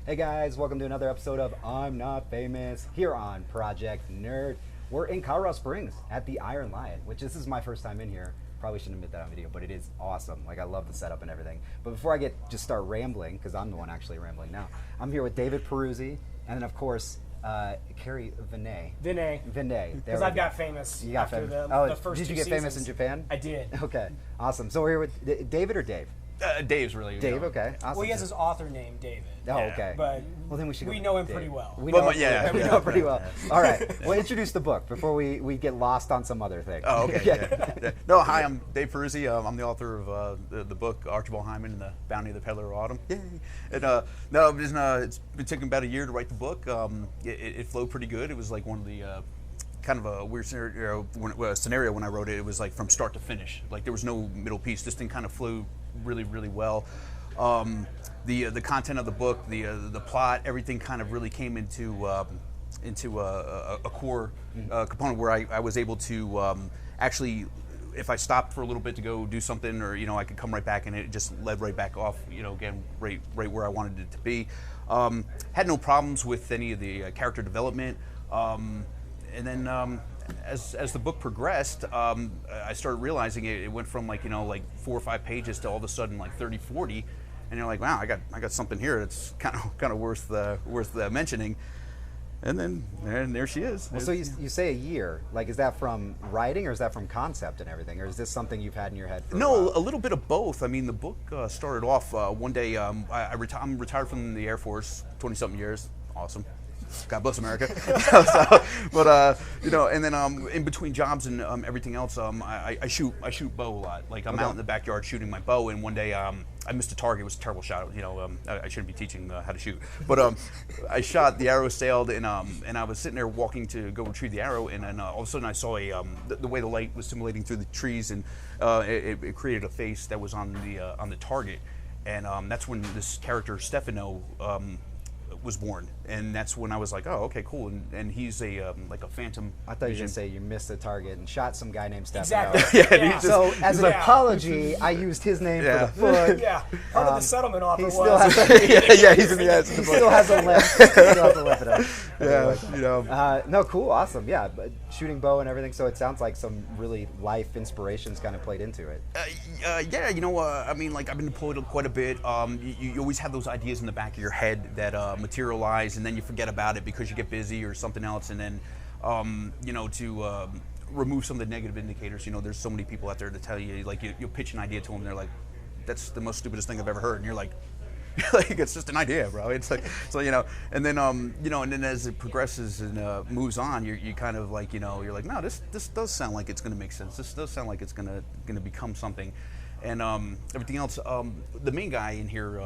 Hey guys, welcome to another episode of I'm Not Famous here on Project Nerd. We're in Colorado Springs at the Iron Lion, which this is my first time in here. Probably shouldn't admit that on video, but it is awesome. Like, I love the setup and everything. But before I just start rambling, because I'm the one actually rambling now, I'm here with David Peruzzi, and then of course, Kerry Vinay. Because I got famous after the first did you two get seasons. famous in Japan? I did. Okay, awesome. So we're here with David or Dave? Dave's really. Dave, okay. Awesome. Well, he has his author name, David. Oh, okay. But well, then we know him pretty well. We know him pretty well. All right. Well, introduce the book before we get lost on some other thing. Oh, okay. Yeah. No, hi, I'm Dave Peruzzi. I'm the author of the book Archibald Hyman and the Bounty of the Peddler of Autumn. Yay! And it's been taking about a year to write the book. It flowed pretty good. It was like one of the kind of a weird scenario when I wrote it. It was like from start to finish. Like there was no middle piece. This thing kind of flew really, really well. The content of the book, the plot, everything kind of really came into a core component where I was able to actually, if I stopped for a little bit to go do something, or I could come right back, and it just led right back off. Again, right where I wanted it to be. Had no problems with any of the character development, and then. As the book progressed, I started realizing it went from like 4 or 5 pages to all of a sudden like 30, 40, and you're like, wow, I got something here that's kind of worth mentioning. And there she is. Well, so you say a year. Like, is that from writing, or is that from concept and everything, or is this something you've had in your head for a while? A little bit of both. I mean, the book started off one day. I'm retired from the Air Force, 20-something years. Awesome. God bless America. And then in between jobs and everything else, I shoot bow a lot. Like I'm out in the backyard shooting my bow, and one day I missed a target. It was a terrible shot. I shouldn't be teaching how to shoot, but I shot. The arrow sailed, and I was sitting there walking to go retrieve the arrow, and then all of a sudden I saw the way the light was simulating through the trees, and it created a face that was on the target, and that's when this character Stefano was born, and that's when I was like, oh, okay, cool, and he's a phantom. I thought you were going to say you missed the target and shot some guy named Stefano. Exactly. So as an apology, I used his name for the book. Yeah, part of the settlement offer was. He's in the book. He still has a left. No, cool, awesome, yeah. But shooting bow and everything, so it sounds like some really life inspirations kind of played into it. I mean, like I've been deployed quite a bit. You always have those ideas in the back of your head that materialize, and then you forget about it because you get busy or something else, and then to remove some of the negative indicators. There's so many people out there to tell you, like you'll pitch an idea to them, they're like, that's the most stupidest thing I've ever heard, and you're like it's just an idea, bro. It's like, so and then as it progresses and moves on, you kind of like you're like, no, this does sound like it's going to make sense. This does sound like it's going to become something, and everything else. The main guy in here,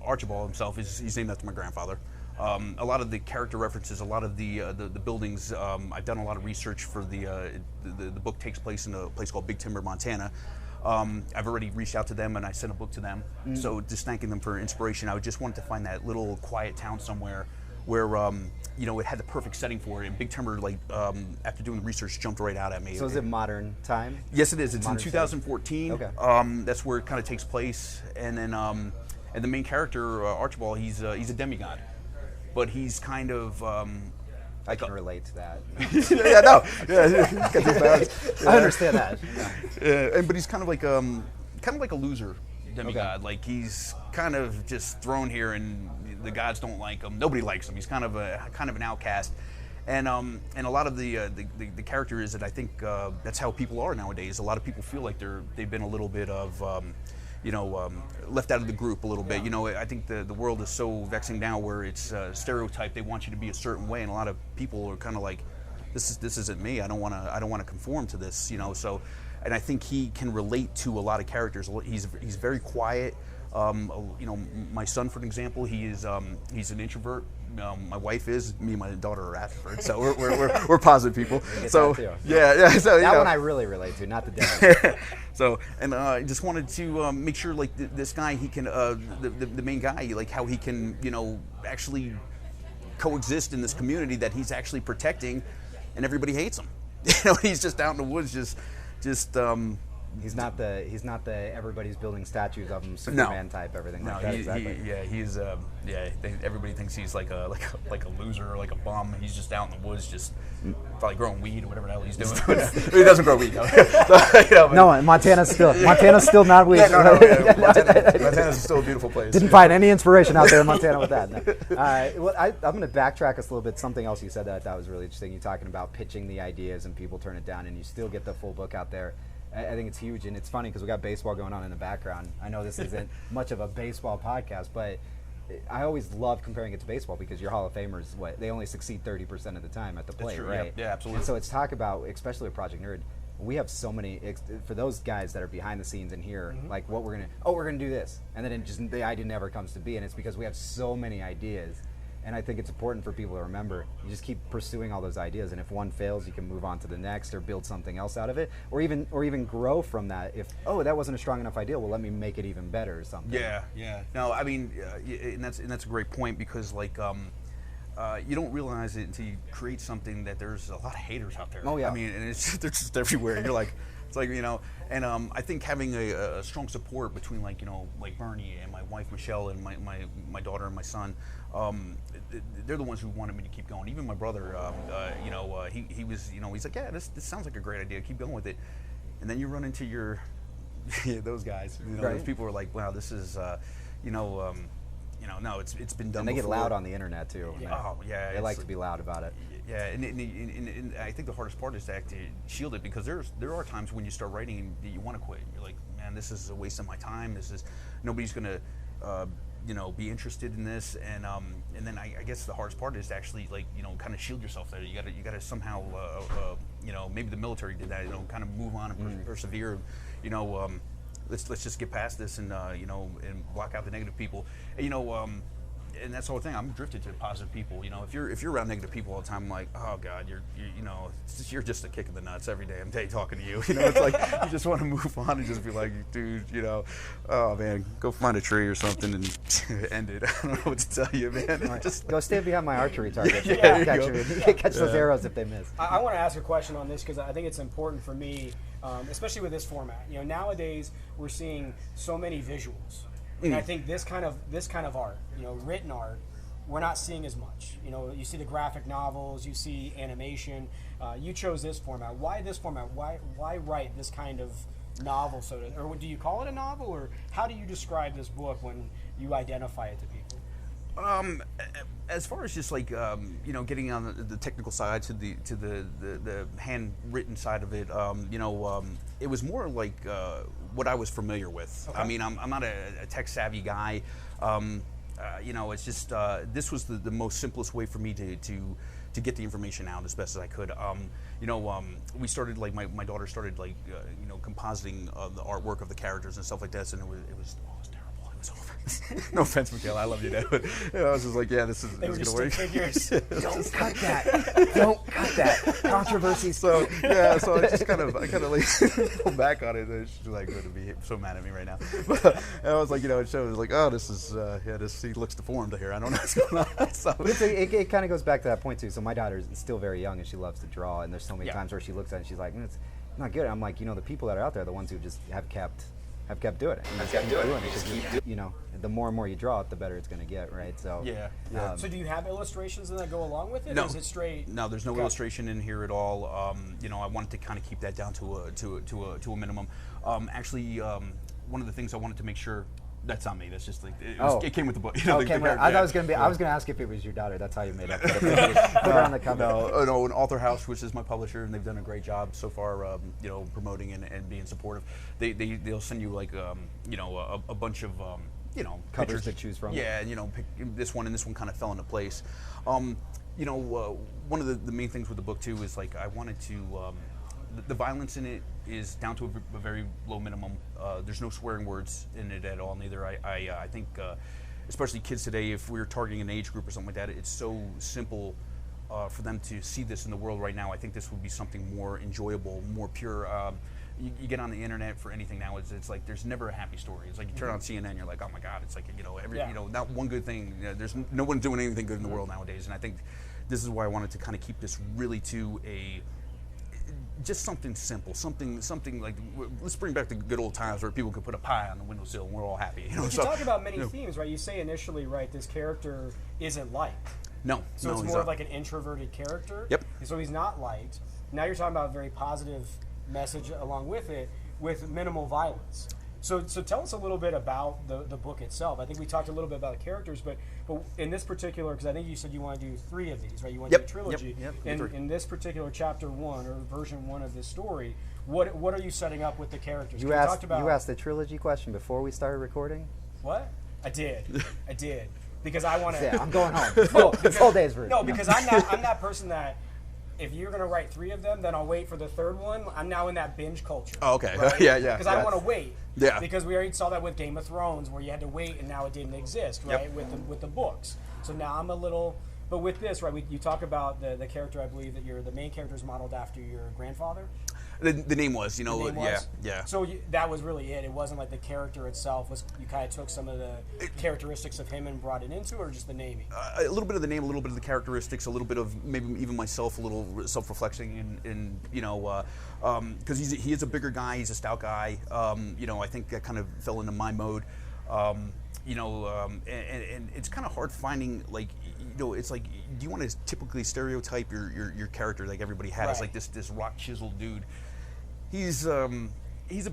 Archibald himself, he's named after my grandfather. A lot of the character references, a lot of the buildings. I've done a lot of research for the book takes place in a place called Big Timber, Montana. I've already reached out to them, and I sent a book to them. So just thanking them for inspiration. I just wanted to find that little quiet town somewhere where it had the perfect setting for it. And Big Timber, after doing the research, jumped right out at me. So is it modern time? Yes, it is. It's modern in 2014. Okay. That's where it kind of takes place. And then and the main character, Archibald, he's a demigod, but he's kind of. I can relate to that. I understand that. But he's kind of like a loser demigod. Okay. Like he's kind of just thrown here, and the gods don't like him. Nobody likes him. He's kind of an outcast. And a lot of the character is that I think that's how people are nowadays. A lot of people feel like they've been a little bit of left out of the group a little bit. I think the world is so vexing now, where it's stereotyped. They want you to be a certain way, and a lot of people are kind of like, this isn't me. I don't want to conform to this. So, and I think he can relate to a lot of characters. He's very quiet. My son, for example, he's an introvert. My wife is. Me and my daughter are extroverts, so we're positive people. So yeah. So that one I really relate to, not the demo. So, and I just wanted to make sure, like this guy, he can the main guy, like how he can actually coexist in this community that he's actually protecting, and everybody hates him. He's just out in the woods, just He's not the everybody's building statues of him Superman type everything like that. Everybody thinks he's like a loser or like a bum. He's just out in the woods, just probably growing weed or whatever the hell he's doing. He doesn't grow weed. No, Montana's still not weed. Montana's still a beautiful place. Didn't find any inspiration out there in Montana with that. No. I'm going to backtrack us a little bit. Something else you said that I thought was really interesting. You're talking about pitching the ideas and people turn it down, and you still get the full book out there. I think it's huge, and it's funny because we got baseball going on in the background. I know this isn't much of a baseball podcast, but I always love comparing it to baseball because your Hall of Famers, they only succeed 30% of the time at the plate, right? Yeah, absolutely. And so it's talk about, especially with Project Nerd, we have so many, for those guys that are behind the scenes in here, like what we're going to do this. And then the idea never comes to be, and it's because we have so many ideas. And I think it's important for people to remember, you just keep pursuing all those ideas, and if one fails, you can move on to the next or build something else out of it, or even grow from that. If, that wasn't a strong enough idea, well, let me make it even better or something. Yeah. No, I mean, and that's a great point because, like, you don't realize it until you create something that there's a lot of haters out there. Oh, yeah. I mean, and they're just everywhere. You're like, it's like, and I think having a strong support between, like Bernie and my wife Michelle and my daughter and my son, they're the ones who wanted me to keep going. Even my brother, he was, he's like, yeah, this sounds like a great idea. Keep going with it. And then you run into those guys. Right. Those people are like, wow, this is, no, it's been done. And they before. get loud on the internet too. Oh yeah, they like to be loud about it. Yeah, and I think the hardest part is to shield it because there are times when you start writing and you want to quit. You're like, man, this is a waste of my time. Nobody's gonna be interested in this, and then I guess the hardest part is to actually kind of shield yourself there. You gotta somehow maybe the military did that, kind of move on and persevere. Let's just get past this and block out the negative people. And that's the whole thing. I'm drifted to positive people. If you're around negative people all the time, I'm like, oh God, you're just a kick in the nuts every damn day talking to you. It's like you just want to move on and just be like, dude, oh man, go find a tree or something and end it. I don't know what to tell you, man. Right. Just go stand behind my archery target. Catch those arrows if they miss. I want to ask a question on this because I think it's important for me, especially with this format. Nowadays we're seeing so many visuals. And I think this kind of art, written art, we're not seeing as much. You see the graphic novels, you see animation. You chose this format. Why this format? Why write this kind of novel? Or do you call it a novel, or how do you describe this book when you identify it to people? As far as just like getting on the technical side to the handwritten side of it, it was more like what I was familiar with. Okay. I mean, I'm not a tech savvy guy. It's just this was the most simplest way for me to get the information out as best as I could. We started my daughter started compositing the artwork of the characters and stuff like this, and it was terrible. It was over. No offense, Mikhail, I love you, Dad. But I was just like, yeah, this is going to work. Don't cut that. Don't cut that. Controversy. So I just kind of pulled back on it. And she's like going to be so mad at me right now. But I was like, it shows like, oh, this is he looks deformed here. I don't know what's going on. So it kind of goes back to that point too. So my daughter is still very young and she loves to draw, and there's so many times where she looks at it and she's like, it's not good. I'm like, the people that are out there are the ones who just have kept doing it. The more and more you draw it, the better it's going to get, right? So so do you have illustrations that go along with it? No, or is it straight? No, there's no illustration in here at all. I wanted to kind of keep that down to a minimum. Actually, one of the things I wanted to make sure. That's not me. That's just like it came with the book. I thought it was going to be. I was going to ask if it was your daughter. That's how you made up. Put her on the cover. No, an Author House, which is my publisher, and they've done a great job so far. Promoting and being supportive. They'll send you like a bunch of covers pictures to choose from. Yeah, pick this one, and this one kind of fell into place. One of the main things with the book too is like I wanted to. The violence in it is down to a very low minimum. There's no swearing words in it at all. Neither. I think, especially kids today, if we're targeting an age group or something like that, it's so simple for them to see this in the world right now. I think this would be something more enjoyable, more pure. You get on the internet for anything now. It's like there's never a happy story. It's like you turn on CNN, you're like, oh my God. It's like not one good thing. There's no one doing anything good in the world nowadays. And I think this is why I wanted to kind of keep this really to just something simple, something like, let's bring back the good old times where people could put a pie on the windowsill and we're all happy. You know, you talk about many themes, right? You say initially, right, this character isn't liked. No. So it's more of like an introverted character. Yep. So he's not liked. Now you're talking about a very positive message along with it, with minimal violence. So tell us a little bit about the book itself. I think we talked a little bit about the characters, but in this particular, because I think you said you want to do 3 of these, right? You want to do a trilogy. Yep. In this particular chapter 1 or version 1 of this story, what are you setting up with the characters? You asked the trilogy question before we started recording? What? I did. Because I want to. Yeah, I'm going home. This whole day's rude. No, because I'm that person that, if you're going to write 3 of them, then I'll wait for the 3rd one. I'm now in that binge culture. Oh, okay. Right? Yeah. Because I don't want to wait. Yeah. Because we already saw that with Game of Thrones, where you had to wait, and now it didn't exist, right? Yep. With the books. So now I'm a little. But with this, right? You talk about the character. I believe that the main character is modeled after your grandfather. The name was, you know, The name was? yeah. So that was really it. It wasn't like the character itself was. You kind of took some of the characteristics of him and brought it into, or just the naming. A little bit of the name, a little bit of the characteristics, a little bit of maybe even myself, a little self-reflection, and you know, because he is a bigger guy, he's a stout guy. You know, I think that kind of fell into my mode. You know, and it's kind of hard finding, like, you know, it's like, do you want to typically stereotype your character like everybody has, right. like this rock chiseled dude? He's a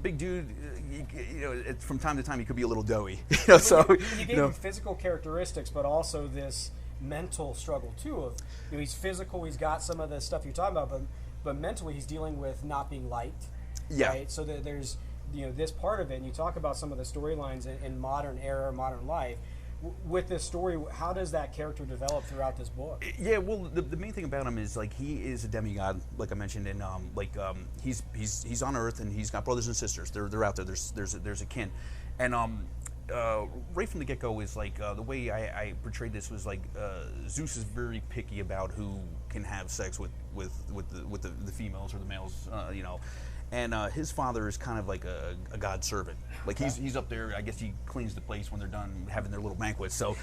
big dude. You know, from time to time he could be a little doughy. You know, so you gave him physical characteristics, but also this mental struggle too. Of he's physical, he's got some of the stuff you're talking about, but mentally he's dealing with not being liked. Yeah. Right. So there's this part of it, and you talk about some of the storylines in modern era, modern life. With this story, how does that character develop throughout this book? Yeah, well, the main thing about him is, like, he is a demigod, like I mentioned, and he's on Earth, and he's got brothers and sisters. They're out there. There's a kin, and right from the get go is like the way I portrayed this was like Zeus is very picky about who can have sex with the females or the males, you know. And his father is kind of like a god servant. Like he's up there. I guess he cleans the place when they're done having their little banquet. So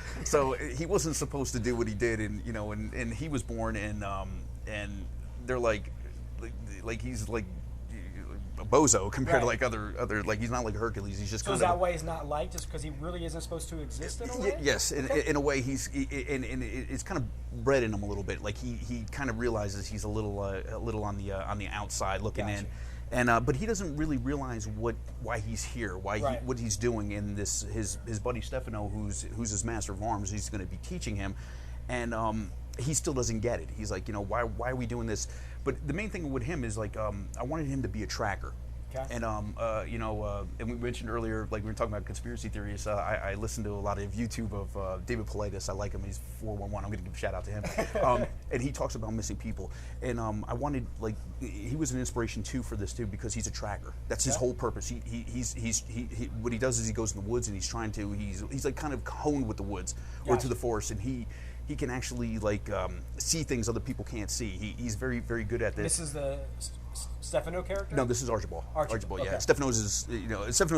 he wasn't supposed to do what he did, and you know, and he was born, and they're like he's like a bozo compared to like other like he's not like Hercules. He's just so kind is that why he's not liked? Just because he really isn't supposed to exist in a way? Yes, in a way and it's kind of bred in him a little bit. Like he kind of realizes he's a little on the outside looking in. And but he doesn't really realize why he's here, what he's doing in this. His buddy Stefano, who's his master of arms, he's going to be teaching him, and he still doesn't get it. He's like, you know, why are we doing this? But the main thing with him is like, I wanted him to be a tracker. Okay. And you know, and we mentioned earlier, like we were talking about conspiracy theories. I listened to a lot of YouTube of David Peruzzi. I like him. He's 411. I'm going to give a shout out to him. And he talks about missing people. And I wanted, like, he was an inspiration too for this too, because he's a tracker. That's his whole purpose. He's what he does is he goes in the woods and he's like kind of honed with the woods or to the forest, and he can actually like see things other people can't see. He's very, very good at this. This is the Stefano character? No, this is Archibald. Archibald, yeah. okay. Stefano's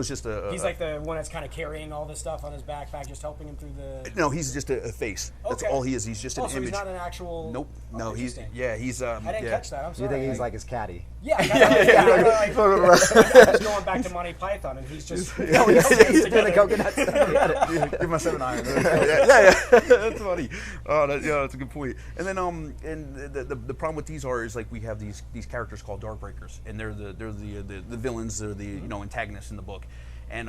just a... He's like the one that's kind of carrying all this stuff on his backpack, just helping him through the... No, he's just a face. That's all he is. He's just an image. So he's not an actual... Nope. No, he's... I didn't catch that. I'm sorry. You think he's like his caddy? Yeah. Just going back to Monty Python, and he's just... He's doing the coconut stuff. Give my 7 iron. Yeah. That's funny. Oh, that's a good point. And then, and the problem with these is like we have these characters called Darkbreakers, and they're the villains, they're the antagonists in the book, and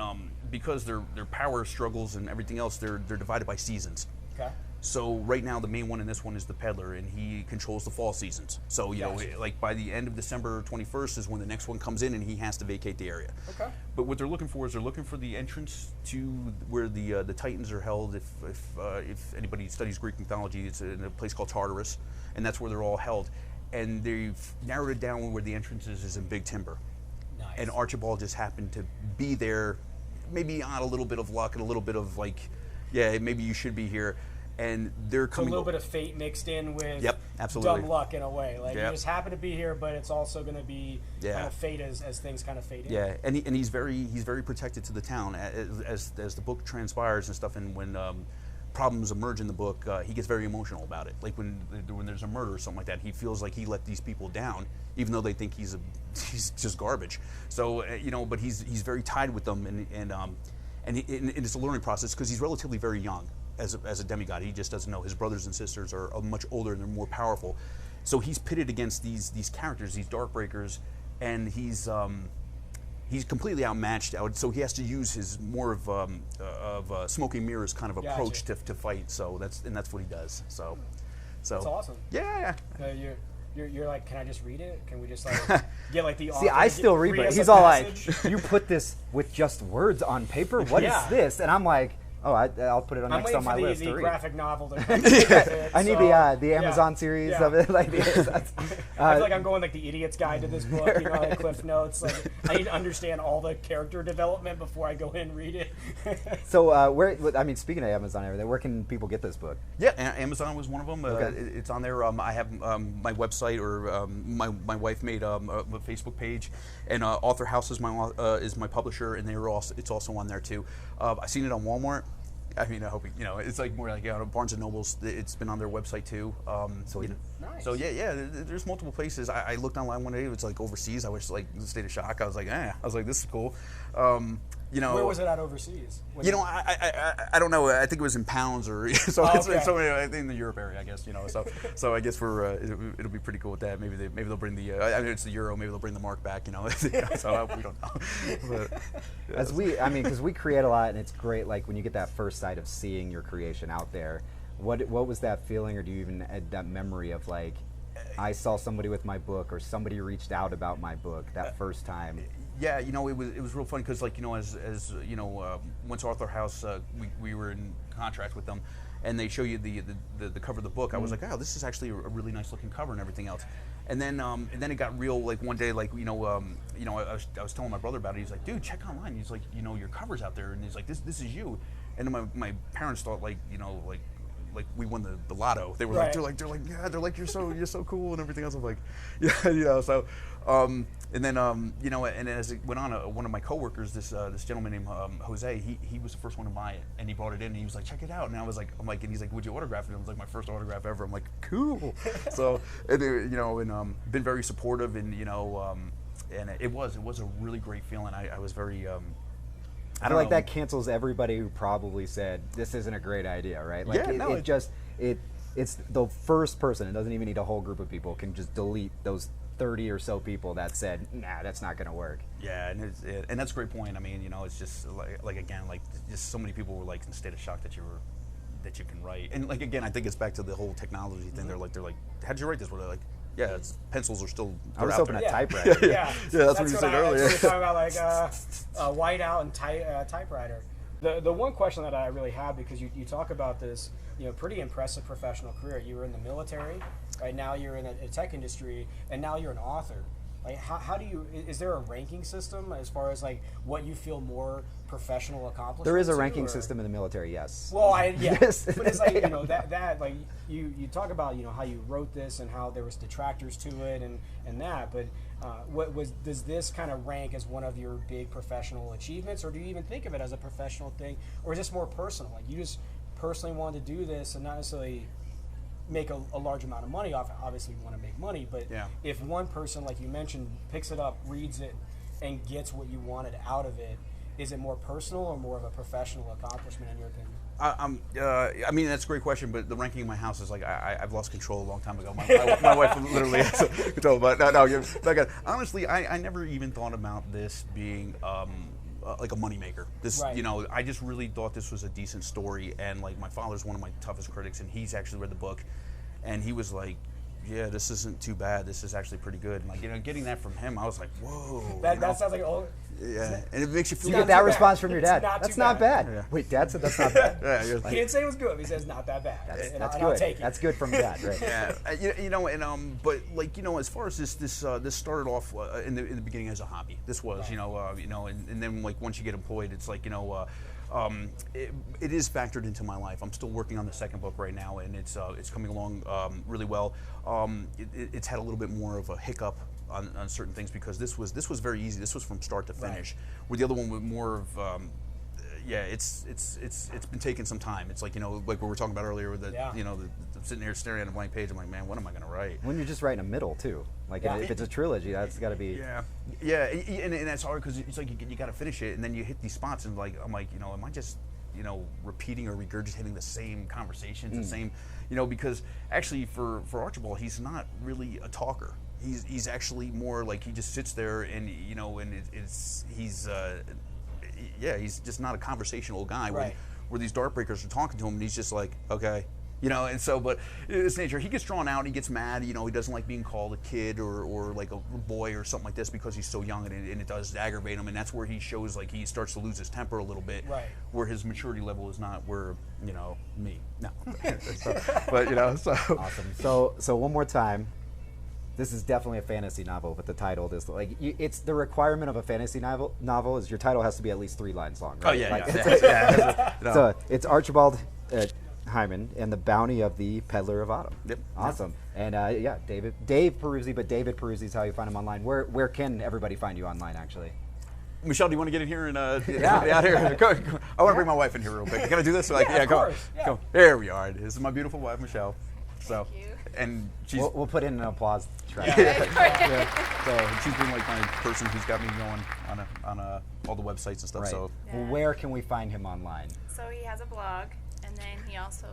because their power struggles and everything else, they're divided by seasons. Okay. So right now the main one in this one is the Peddler, and he controls the fall seasons. So you know, like by the end of December 21st is when the next one comes in, and he has to vacate the area. Okay. But what they're looking for is the entrance to where the Titans are held. If anybody studies Greek mythology, it's in a place called Tartarus, and that's where they're all held. And they've narrowed it down where the entrance is in Big Timber. Nice. And Archibald just happened to be there, maybe on a little bit of luck and a little bit of like, yeah, maybe you should be here. And they're coming. So a little bit of fate mixed in with absolutely. dumb luck in a way. Like you just happen to be here, but it's also going to be kind of fate as things kind of fade in. Yeah, and he's very protected to the town as the book transpires and stuff. And when problems emerge in the book, he gets very emotional about it. Like when there's a murder or something like that, he feels like he let these people down, even though they think he's just garbage. So but he's very tied with them, and it's a learning process because he's relatively very young as a demigod. He just doesn't know. His brothers and sisters are much older and they're more powerful. So he's pitted against these characters, these Darkbreakers, and he's completely outmatched. So he has to use his more of smoke and mirrors kind of approach to fight. So that's what he does. So that's awesome. Yeah. You're like, can I just read it? Can we just like get like the author? See, I still read it. He's all like, you put this with just words on paper? What is this? And I'm like, oh, I'll put it on next on my list to read. Graphic novel to read. I need the Amazon series of it. Like I feel like I'm going like the idiot's guide to this book, like Cliff Notes. Like I need to understand all the character development before I go in and read it. So speaking of Amazon and everything, where can people get this book? Yeah, Amazon was one of them. Okay. It's on there. I have my website, or my wife made a Facebook page, and Author House is my publisher, and it's also on there too. I've seen it on Walmart. I mean, I hope it's like more like Barnes and Nobles. It's been on their website too. Nice. So yeah, there's multiple places. I looked online one day. It was like overseas. I was like in a state of shock. I was like, this is cool. Where was it at overseas? I don't know. I think it was in pounds or so. I think in the Europe area, I guess. So I guess it'll be pretty cool with that. Maybe they'll bring it's the euro. Maybe they'll bring the mark back. So we don't know. But, because we create a lot, and it's great. Like when you get that first sight of seeing your creation out there, what was that feeling, or do you even add that memory of like, I saw somebody with my book, or somebody reached out about my book that first time? Yeah, it was real fun because as once Author House, we were in contract with them, and they show you the cover of the book. I was like, oh, this is actually a really nice looking cover and everything else. And then it got real. Like one day, I was telling my brother about it. He's like, dude, check online. He's like, your cover's out there, and he's like, this is you. And then my parents thought like we won the lotto. They were right. they're like you're so cool and everything else. I'm like, yeah, so. And then and as it went on, one of my coworkers, this gentleman named Jose, he was the first one to buy it, and he brought it in, and he was like, check it out. And and he's like, would you autograph it? And it was like my first autograph ever. I'm like, cool. So and been very supportive, and and it was a really great feeling. I was very. I feel like that cancels everybody who probably said this isn't a great idea, right? Like it's the first person. It doesn't even need a whole group of people. Can just delete those 30 or so people that said, nah, that's not going to work. Yeah, and that's a great point. I mean, it's just just so many people were like in a state of shock that you can write. And like again, I think it's back to the whole technology thing. They're like, how'd you write this? They're like, yeah, pencils are still. I was hoping a typewriter. Yeah, that's what you said earlier. We were talking about like whiteout and typewriter. The one question that I really have, because you talk about this, pretty impressive professional career. You were in the military, right now you're in a tech industry, and now you're an author. Like, how do you? Is there a ranking system as far as like what you feel more professional accomplishment? There is a ranking system in the military, yes. Well, but it's like that like you talk about how you wrote this and how there was detractors to it and that, but does this kind of rank as one of your big professional achievements, or do you even think of it as a professional thing, or is this more personal? Like you just personally wanted to do this and not necessarily make a large amount of money off it. Obviously you want to make money, but if one person, like you mentioned, picks it up, reads it, and gets what you wanted out of it, is it more personal or more of a professional accomplishment in your opinion? I mean, that's a great question, but the ranking in my house is like I've lost control a long time ago. My wife literally has control, but no. Honestly, I never even thought about this being like a moneymaker. This, right. I just really thought this was a decent story, and like my father's one of my toughest critics, and he's actually read the book, and he was like, yeah, this isn't too bad. This is actually pretty good. And like, getting that from him, I was like, whoa. That sounds like yeah, and it makes you feel. You get that response from your dad. That's not bad. Yeah. Wait, Dad said that's not bad. Yeah, he didn't say it was good. He says not that bad. That's good. I'll take it. That's good from Dad, right? Yeah, but like as far as this started off in the beginning as a hobby. This was right. And then like once you get employed, it's like it is factored into my life. I'm still working on the second book right now, and it's coming along really well. It's had a little bit more of a hiccup on certain things because this was very easy. This was from start to finish. Right. Where the other one was more of yeah, it's been taking some time. It's like, you know, like what we were talking about earlier with the, you know, I'm sitting here staring at a blank page. I'm like, man, what am I going to write? When you're just writing a middle too, like if it's a trilogy, that's got to be. Yeah, and that's hard because it's like you got to finish it, and then you hit these spots, and like I'm like, you know, am I just, you know, repeating or regurgitating the same conversations, the same, you know, because actually for Archibald, he's not really a talker. He's actually more like he just sits there and, you know, and he's just not a conversational guy. Right. Where these dart breakers are talking to him, and he's just like, okay. You know, and so, but it's nature. He gets drawn out. He gets mad. You know, he doesn't like being called a kid or like a boy or something like this because he's so young, and it does aggravate him. And that's where he shows like he starts to lose his temper a little bit. Right. Where his maturity level is not where, you know, me. No. But you know, so Awesome. So one more time. This is definitely a fantasy novel, but the title is like it's the requirement of a fantasy novel is your title has to be at least 3 lines long. Right? Oh yeah, like, yeah. So it's Archibald Hyman and the Bounty of the Peddler of Autumn. Yep. Awesome. And Dave Peruzzi, but David Peruzzi is how you find him online. Where can everybody find you online, actually? Michelle, do you want to get in here and out here? Go. I want to bring my wife in here real quick. Can I do this? Like, of go. course. Yeah. Go. There we are. This is my beautiful wife, Michelle. So, Thank you. and she's We'll put in an applause track. so she's been like my person who's got me going on all the websites and stuff. Right. So Well, where can we find him online? So he has a blog, and then he also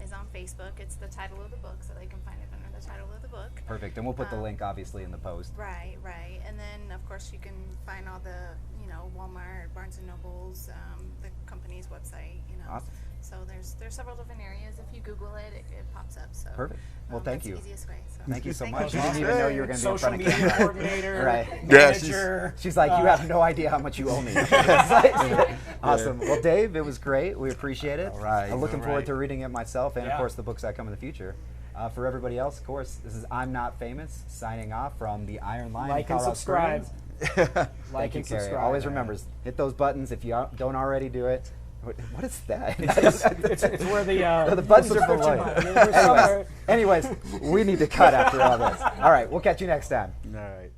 is on Facebook. It's the title of the book, so they can find it under the title of the book. Perfect. And we'll put the link obviously in the post. Right. And then, of course, you can find all the, you know, Walmart, Barnes & Noble's, the company's website, you know. Awesome. So there's several different areas. If you Google it, it pops up. So Perfect. Well, thank that's you. the easiest way. So. Thank you so much. you. You didn't even know you were going to be in Social front of media camera. coordinator, Right. manager. She's like, you have no idea how much you owe me. It's like, awesome. Well, Dave, it was great. We appreciate it. All right, I'm looking all forward right. to reading it myself and, of Yeah. course, the books that come in the future. For everybody else, of course, this is I'm Not Famous, signing off from the Iron Lion. Like and Colorado subscribe. Springs. Like Thank you, and Kerry. subscribe. Always remember, hit those buttons if you don't already do it. What is that? It's where The buttons are subscription below. button. There's somewhere- Anyways, we need to cut after all this. All right, we'll catch you next time. all right.